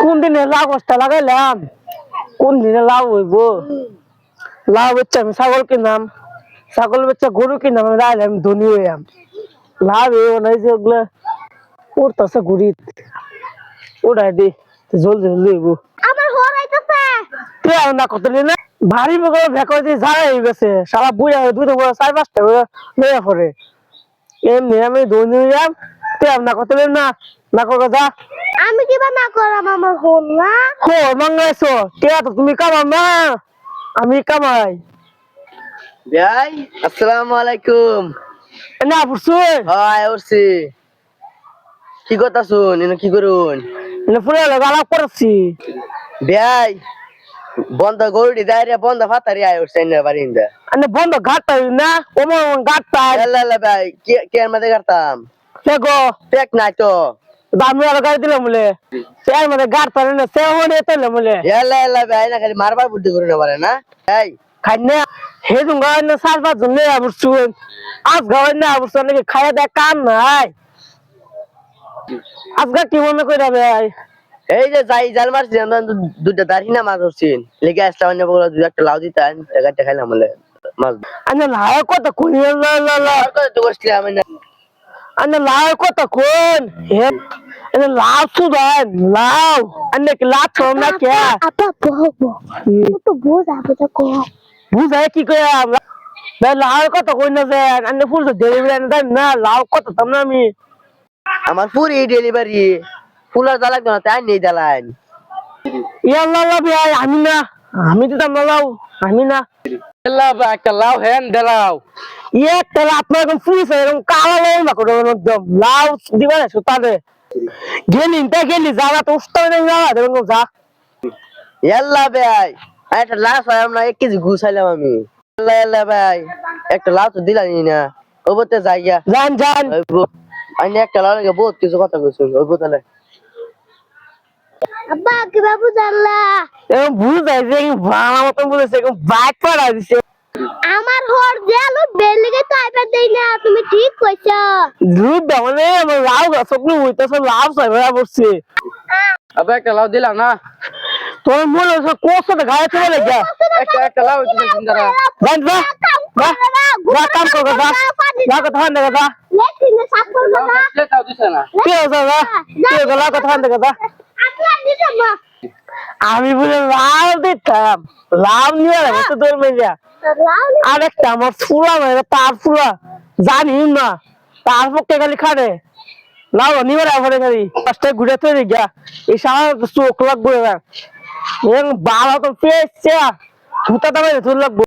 কোন দিনে লাউ গাছটা লাগাইলাম, কোন দিনে লাউ হইব। লাউ বেচা আমি ছাগল কিনলাম, ছাগল বেচা গরু কিনলাম, আমি রাইলাম ধনী হইয়াম। লাভ হইব না, এই যে ওগুলা উড়তাছে ঘুরি উড়াই দি জলদি জলদি হইব। আমার হরাইতেছে তুই আর না কত না ভারী বগল ভেকর দিয়ে ঝাড়া হয়ে গেছে, সারা বুড়া হয়ে দুটো বড় 4-5টা লইয়া পড়ে। এমনি আমি ধনী হইয়াম, তুই আর না কত না না করে যা। আমি কিবা না করাম আমার হল না খো মাঙ্গাইছো কে তো তুমি কামাও না, আমি কামাই। ভাই আসসালামু আলাইকুম। না বুঝছো হাই ওরছি কি কথা শুন এনে কি করুন পুরো গালা পড়ছি। ভাই বন্ধ গরুটি দাঁড়িয়ে বন্ধ ফাতারি আয় উঠছে না বারিন্দা আনে বন্ধ ঘাটটা না ওমন ঘাটটা আল্লাহ ভাই কে এর মধ্যে করতাম দেখো পেক নাই তো দামি আর গাড়ি দিলাম বলে সে মধ্যে ঘাটটা না সে হনে তেলে বলে আল্লাহ ভাই না খালি মারবার বুদ্ধি করে না পারে না এই খাইনে হে দুঙ্গা না 4-5 জন নে বুঝছো আজ গাওয়া না বুঝছো নাকি খায়া দেখ কাম নাই আজকে কি মনে কইরা ভাই। এই যে যাই জাল মারছি আমরা দুইটা দাঁড়ি না মাছ ধরছিন লেগে আসলাম অন্য বগুলা দুই একটা লাউ দিতেন একটা খাইলাম বলে মাছ আনে লাও কত কোন লা লা লা আর কত তো বসছিলাম আমি না আনে লাও কত কোন হে আনে লাও সুদান লাও আনে কি লাও তো না কে আপা বহবো তো বোঝা বোঝা কো বুঝায় কি কই আমরা ভাই লাও কত কই না যে আনে ফুল তো ডেলিভারি দেন না লাও কত তাম না আমি আমার পুরি ডেলিভারি ফুলার জ্বালা কেন তাই নেই জ্বালান ইয়াল্লা লা ভাই আমি না আমি দিতাম না লাও আমি না এলা বা একটা লাউ হেন দেলাও ইয়ে তাহলে আপনার এখন পুলিশ এরকম কালো লাও না করে একদম লাও দিবা না সুতারে গেলি তা গেলি যারা তো উস্তা নেই যারা এরকম যা এল্লা ভাই একটা লাশ হয় আমরা 1 কেজি ঘুষাইলাম আমি এল্লা ভাই একটা লাউ তো দিলানি না ওই বলতে যাই গিয়া জান জান আমি একটা লাউ লাগে বহুত কিছু কথা কইছি ওই বোতলে আব্বা কিবা বুঝাল্লা এরকম ভুল যায় যে ভাড়া মতন বলেছে এরকম বাইক পাড়া দিছে আমার হর জালো বেলিগে তো আইবা দেই না তুমি ঠিক কইছো রূপ মানে আমার লাউ গাছ আপনি হইতেছে লাভ চাই ভাড়া বসছে আবে একটা লাউ দিলাম না তোর মনে হচ্ছে কোসতে গায়ে চলে লেগে একটা লাউ দিতে সুন্দর জান যা যা যা কাম কর যা যা কথা না যা লেখিনে সাফ করব না প্লেটাও দিছে না কে যা যা কে গলা কথা না যা আপনি আর দিতে না আমি বলে লাভ দিতাম লাভ নিয়ে যাবো তো তোর মেয়ে লাউনি আরেকটা আমার ফুলা মানে তার ফুলা জানি না তার পক্ষে খালি খারে লাভ নিবার আবার খালি পাঁচটা ঘুরে তৈরি গিয়া এই সারা চোখ লাগবে এবার বাবা তো পেয়েছে জুতা দাবাই তোর লাগবে।